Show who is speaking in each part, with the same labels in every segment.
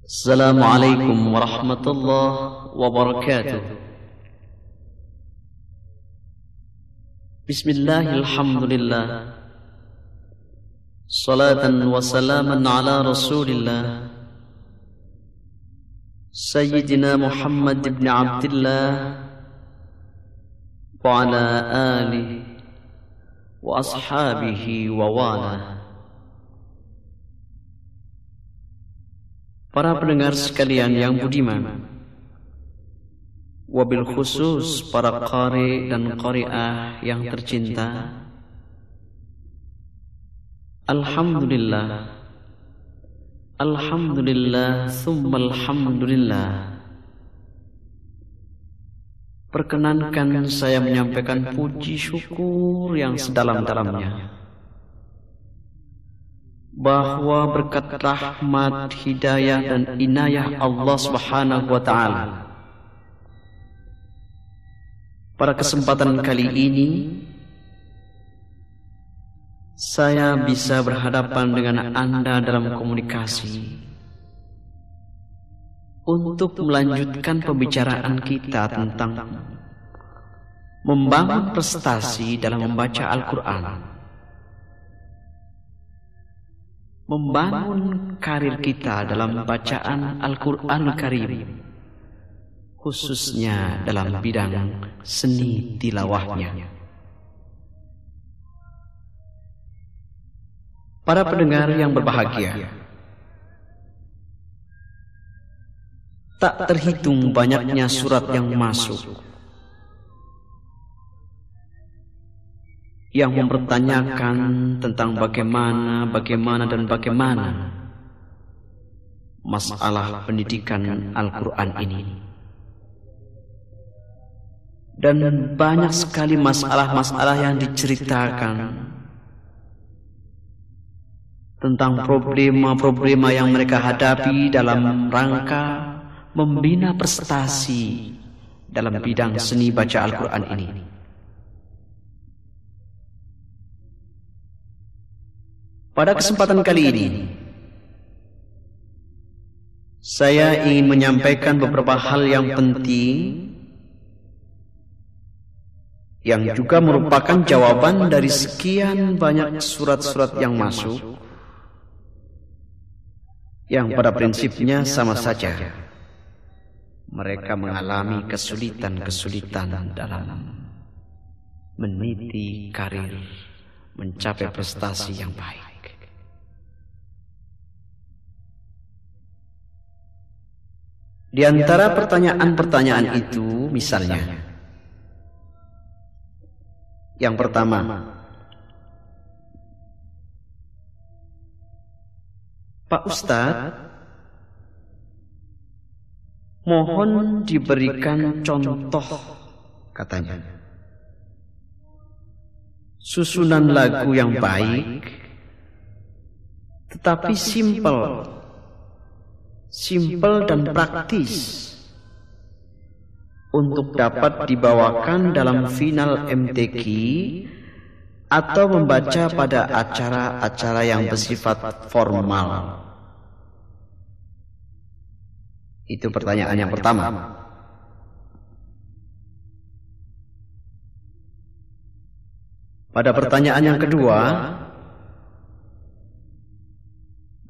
Speaker 1: Assalamualaikum warahmatullahi wabarakatuh. Bismillahirrahmanirrahim. Salatan wa salaman ala Rasulillah Sayyidina Muhammad ibn Abdullah wa ala alihi wa ashabihi wa wala. Para pendengar sekalian yang budiman, wabil khusus para qari dan qari'ah yang tercinta, Alhamdulillah, Alhamdulillah, thumma Alhamdulillah. Perkenankan saya menyampaikan puji syukur yang sedalam-dalamnya bahwa berkat rahmat, hidayah dan inayah Allah Subhanahu wa taala, pada kesempatan kali ini saya bisa berhadapan dengan Anda dalam komunikasi untuk melanjutkan pembicaraan kita tentang membangun prestasi dalam membaca Al-Quran, membangun karir kita dalam bacaan Al-Quranul Karim, khususnya dalam bidang seni tilawahnya. Para pendengar yang berbahagia, tak terhitung banyaknya surat yang masuk yang mempertanyakan tentang bagaimana masalah pendidikan Al-Quran ini. Dan banyak sekali masalah-masalah yang diceritakan tentang problema-problema yang mereka hadapi dalam rangka membina prestasi dalam bidang seni baca Al-Quran ini. Pada kesempatan kali ini, saya ingin menyampaikan beberapa hal yang penting yang juga merupakan jawaban dari sekian banyak surat-surat yang masuk, yang pada prinsipnya sama saja. Mereka mengalami kesulitan-kesulitan dalam meniti karir, mencapai prestasi yang baik. Di antara pertanyaan-pertanyaan itu, misalnya, yang pertama, Pak Ustadz, mohon diberikan contoh, katanya, susunan lagu yang baik, tetapi simple dan praktis untuk dapat dibawakan dalam final MTQ atau membaca pada acara-acara yang bersifat formal. Itu pertanyaan yang pertama. Pada pertanyaan yang kedua,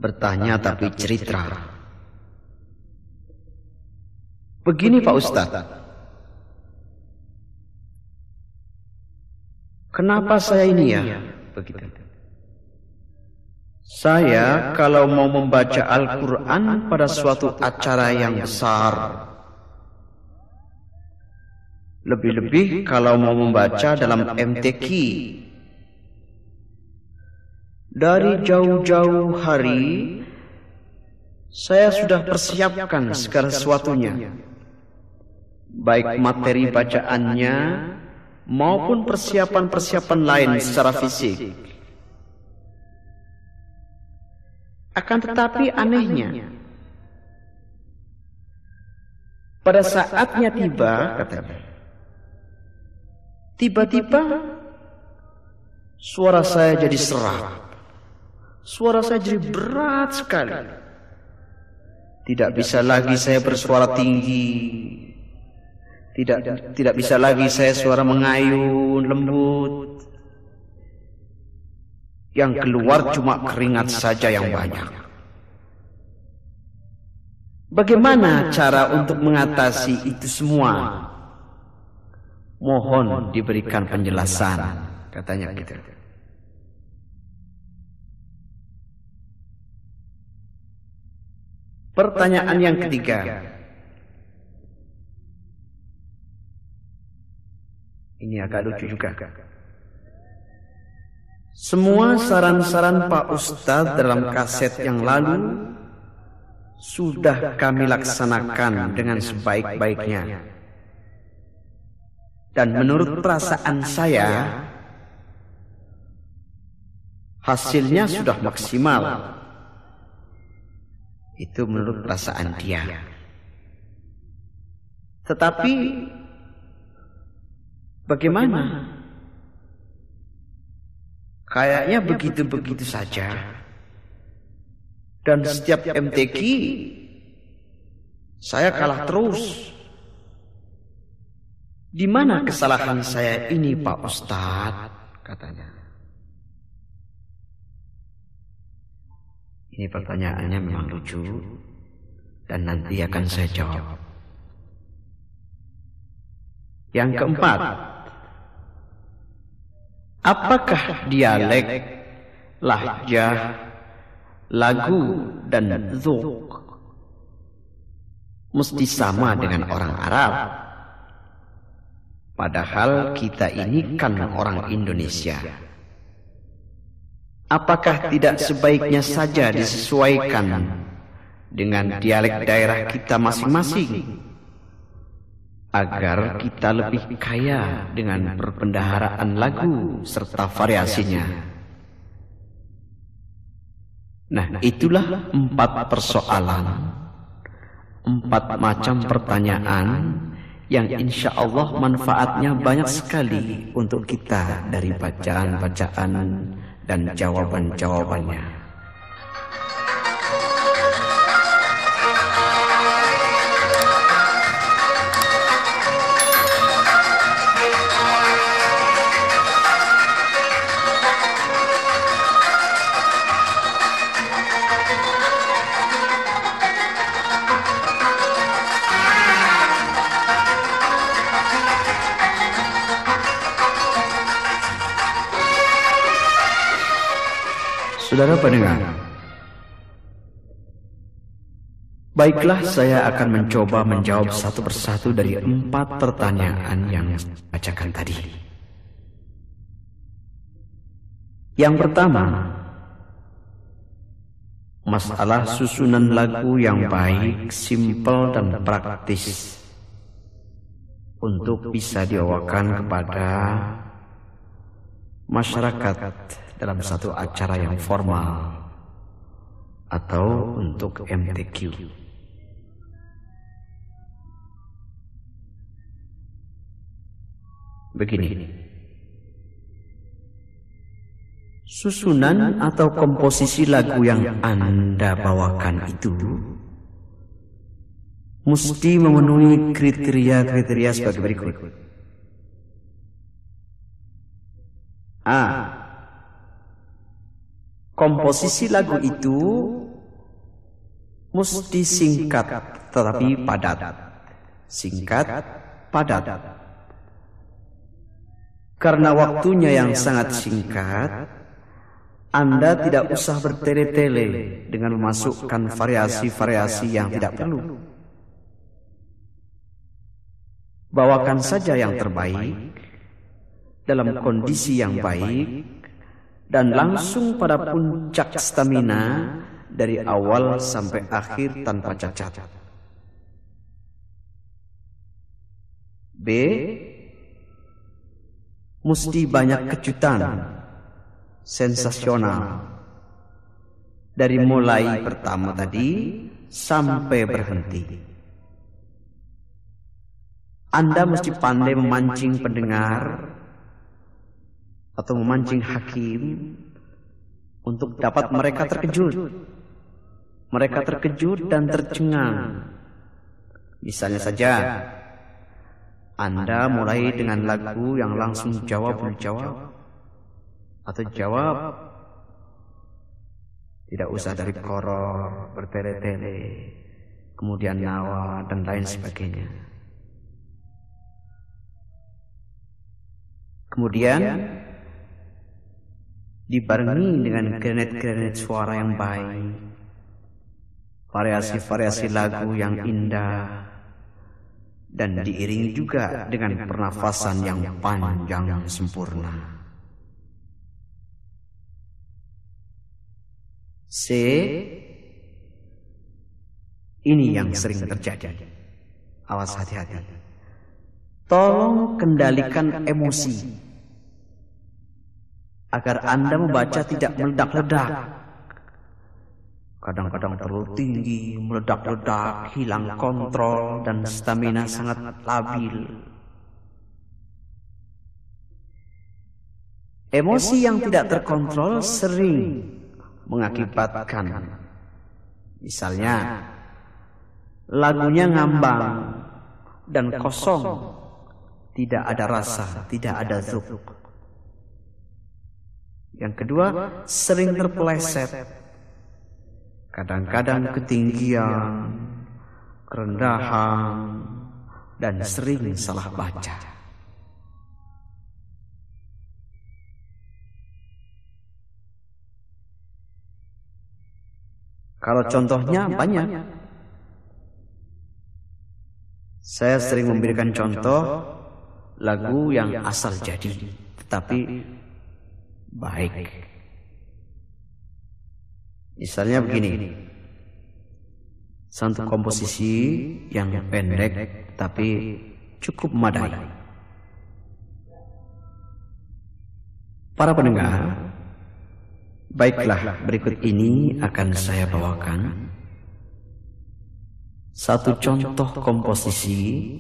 Speaker 1: bertanya tapi cerita. Begini Pak Ustadz, kenapa saya ini ya? Begitu. Saya kalau mau membaca Al-Quran pada suatu acara yang besar, lebih-lebih kalau mau membaca dalam MTQ, dari jauh-jauh hari saya sudah persiapkan segala sesuatunya, baik materi bacaannya maupun persiapan-persiapan lain secara fisik. Akan tetapi anehnya, pada saatnya tiba, katanya, tiba-tiba suara saya jadi serak, suara saya jadi berat sekali. Tidak bisa lagi saya bersuara tinggi. Tidak bisa lagi saya suara mengayun lembut. Yang keluar cuma keringat saja yang banyak. Bagaimana cara untuk mengatasi itu semua? Mohon diberikan penjelasan, katanya gitu. Pertanyaan yang ketiga. Ini agak lucu juga. Semua saran-saran Pak Ustadz dalam kaset yang lalu sudah kami laksanakan dengan sebaik-baiknya. Dan menurut perasaan saya, hasilnya sudah maksimal. Itu menurut perasaan dia. Tetapi bagaimana? Kayaknya begitu-begitu saja. Dan setiap MTQ saya kalah terus. Di mana kesalahan saya ini, Pak Ustadz? Katanya. Ini pertanyaannya memang lucu dan nanti akan saya jawab. Yang keempat, apakah dialek, lahjah, lagu dan dzuk mesti sama dengan orang Arab? Padahal kita ini kan orang Indonesia. Apakah tidak sebaiknya saja disesuaikan dengan dialek daerah kita masing-masing agar kita lebih kaya dengan perbendaharaan lagu serta variasinya? Nah, itulah 4 persoalan, 4 macam pertanyaan yang insya Allah manfaatnya banyak sekali untuk kita dari bacaan-bacaan dan jawaban-jawabannya. Saudara pendengar, baiklah saya akan mencoba menjawab satu persatu dari 4 pertanyaan yang saya bacakan tadi. Yang pertama, masalah susunan lagu yang baik, simpel dan praktis untuk bisa dibawakan kepada masyarakat dalam satu acara yang formal atau untuk MTQ. Begini, susunan atau komposisi lagu yang Anda bawakan itu mesti memenuhi kriteria-kriteria sebagai berikut. A. Komposisi lagu itu mesti singkat tetapi padat. Singkat, padat. Karena waktunya yang sangat singkat, Anda tidak usah bertele-tele dengan memasukkan variasi-variasi yang tidak perlu. Bawakan saja yang terbaik, dalam kondisi yang baik, dan langsung pada puncak stamina dari awal sampai akhir tanpa cacat. B. Mesti banyak kejutan, sensasional, dari mulai pertama tadi sampai berhenti. Anda mesti pandai memancing pendengar atau memancing hakim untuk dapat mereka terkejut, mereka terkejut dan tercengang. Misalnya saja, Anda mulai dengan lagu yang langsung jawab atau jawab, tidak usah dari koror, bertele-tele, kemudian nawa dan lain sebagainya. Kemudian dibarengi dengan granat-granat suara yang baik, variasi-variasi lagu yang indah, dan diiringi juga dengan pernafasan yang panjang yang sempurna. C. Ini yang sering terjadi. Awas, hati-hati. Tolong kendalikan emosi agar Anda membaca tidak meledak-ledak. Kadang-kadang terlalu tinggi, meledak-ledak, hilang kontrol, dan stamina sangat labil. Emosi yang tidak terkontrol sering mengakibatkan, misalnya, lagunya ngambang dan kosong, tidak ada rasa, tidak ada zuk. Yang kedua, sering terpeleset, kadang-kadang ketinggian, kerendahan, dan sering salah baca. Kalau contohnya banyak, saya sering memberikan contoh lagu yang asal jadi, tetapi baik. Misalnya begini, satu komposisi yang pendek tapi cukup memadai. Para pendengar, baiklah, berikut ini akan saya bawakan satu contoh komposisi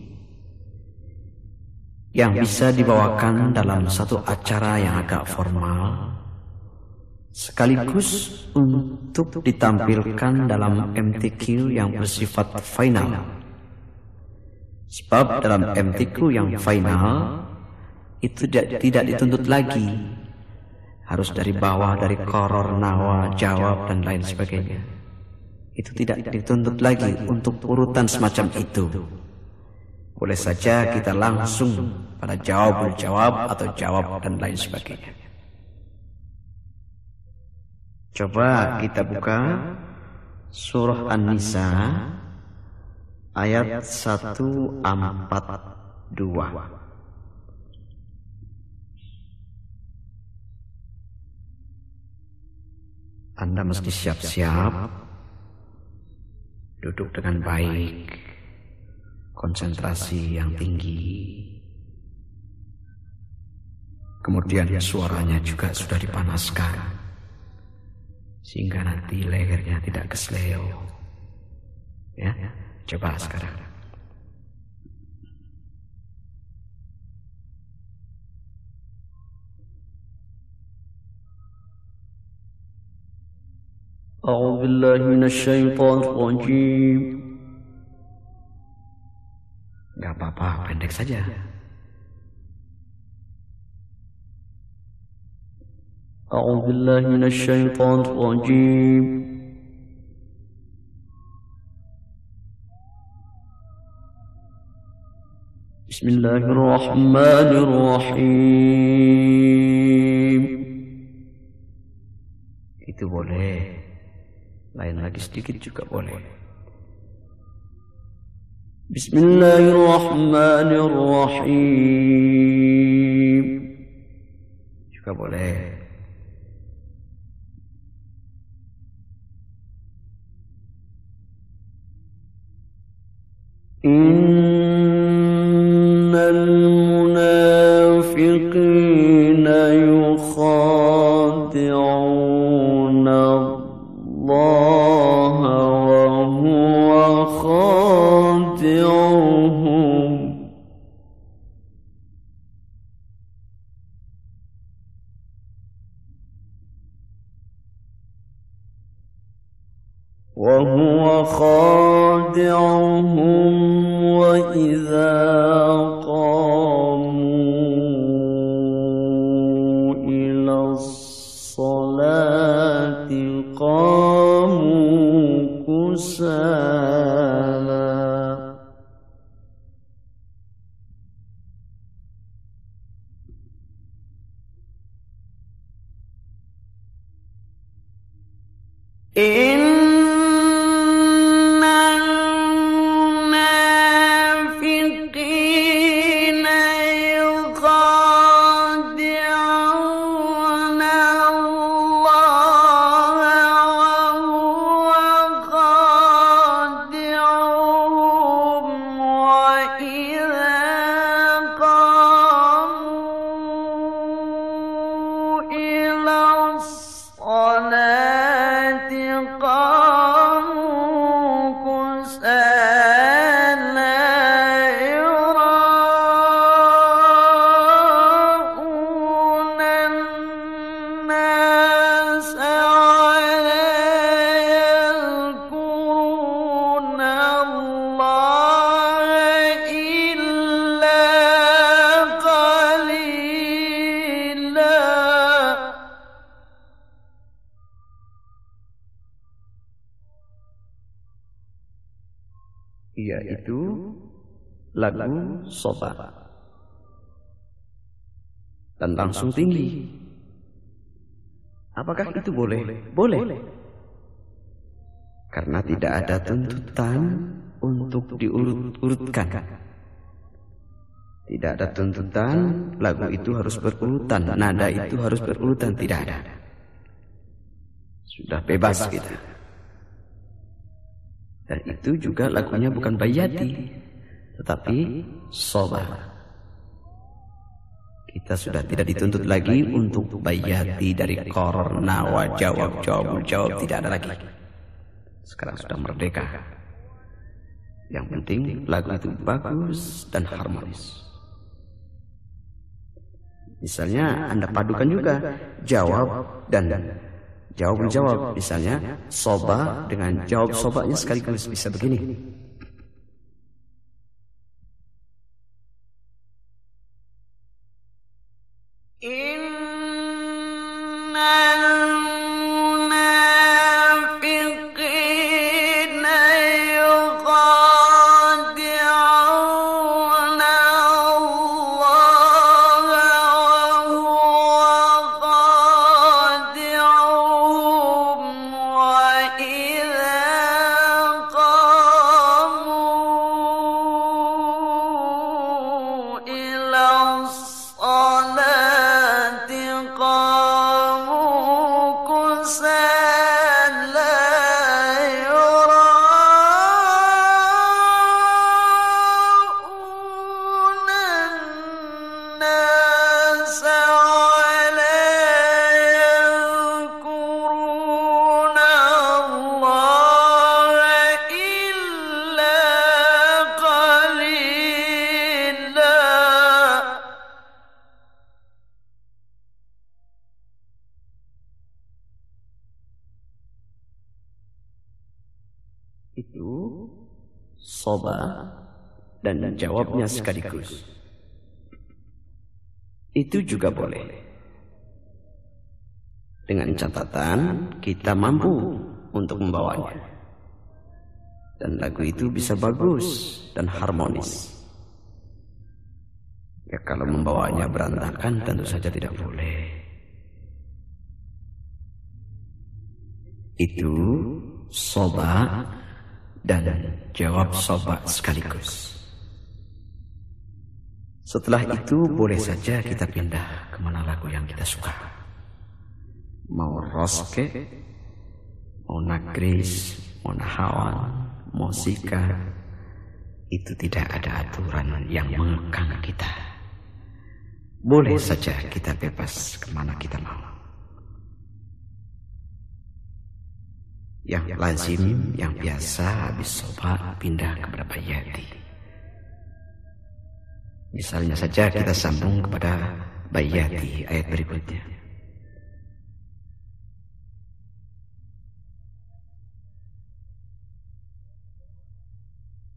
Speaker 1: yang bisa dibawakan dalam satu acara yang agak formal, sekaligus untuk ditampilkan dalam MTQ yang bersifat final. Sebab dalam MTQ yang final itu tidak dituntut lagi harus dari bawah, dari koror, nawa, jawab, dan lain sebagainya. Itu tidak dituntut lagi untuk urutan semacam itu. Boleh saja kita langsung pada jawab atau jawab dan lain sebagainya. Coba kita buka surah An-Nisa ayat 142. Anda mesti siap-siap, duduk dengan baik, konsentrasi yang tinggi. Kemudian suaranya juga sudah dipanaskan, sehingga nanti lehernya tidak kesleo. Ya, coba sekarang. A'udzu billahi minasyaitonir rajim. Enggak apa-apa, pendek saja. A'udzu billahi minasyaitonir rajim. Bismillahirrahmanirrahim. Itu boleh. Lain lagi sedikit juga boleh. Bismillahirrahmanirrahim. Juga boleh. Innal munafiqina yukhadi'una Allah wa huwa khadi'uhum. Wa خادعهم وإذا قاموا إلى الصلاة قاموا كسالى المنافقين يخادعون الله وهو خادعهم وإذا قاموا إلى الصلاة قاموا كسالى يراءون الناس ولا يذكرون الله إلا قليلا. Yaitu lagu Soba dan langsung tinggi. Apakah itu boleh? Boleh. Karena tidak ada tuntutan untuk diurut-urutkan. Tidak ada tuntutan lagu itu harus berurutan, nada itu harus berurutan, tidak ada. Sudah bebas kita. Dan itu juga lagunya bukan bayati, tetapi soba. Kita sudah tidak dituntut lagi untuk bayati dari qor, nawa, jawab, tidak ada lagi. Sekarang sudah merdeka. Yang penting lagu itu bagus dan harmonis. Misalnya Anda padukan juga jawab dan jawab menjawab, misalnya soba dengan jawab sobanya sekaligus, bisa begini. Itu soba dan jawabnya sekaligus. Itu juga boleh. Dengan catatan kita mampu untuk membawanya. Dan lagu itu bisa bagus dan harmonis. Ya kalau membawanya berantakan tentu saja tidak boleh. Itu soba dan jawab soba sekaligus. Setelah itu boleh saja kita pindah kemana lagu yang kita suka. Mau roske, mau nagris, mau nahawan, mau sika, itu tidak ada aturan yang mengekang kita. Boleh saja kita bebas kemana kita mau. Yang lazim, yang biasa habis soba pindah kepada bayati. Misalnya saja kita sambung kepada bayati ayat berikutnya.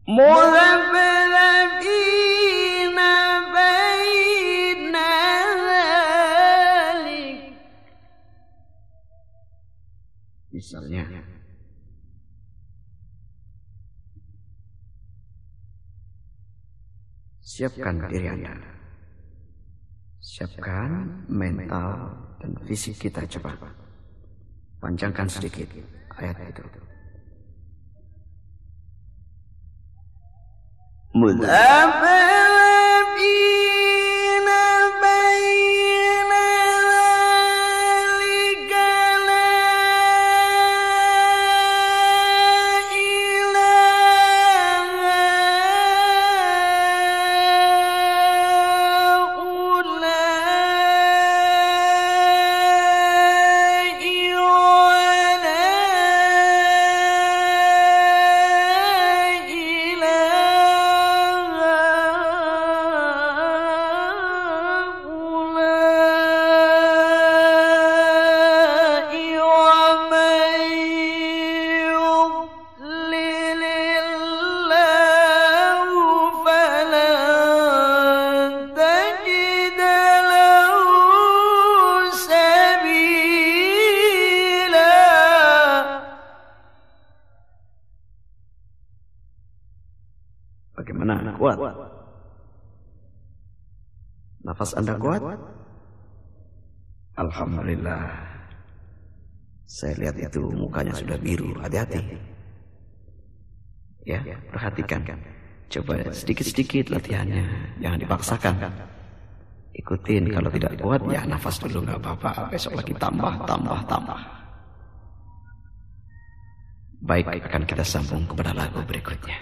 Speaker 1: mudabdabina baina dzalik. Misalnya, siapkan diri Anda, siapkan mental dan fisik kita. Coba panjangkan sedikit ayat itu. Mudabdabina baina dzalika la Bagaimana? Kuat? Nafas Anda kuat? Alhamdulillah. Saya lihat itu mukanya sudah biru. Hati-hati. Ya, perhatikan. Coba sedikit-sedikit latihannya. Jangan dipaksakan. Ikutin. Kalau tidak kuat, ya nafas dulu, nggak apa-apa. Besok lagi tambah. Baik, akan kita sambung kepada lagu berikutnya.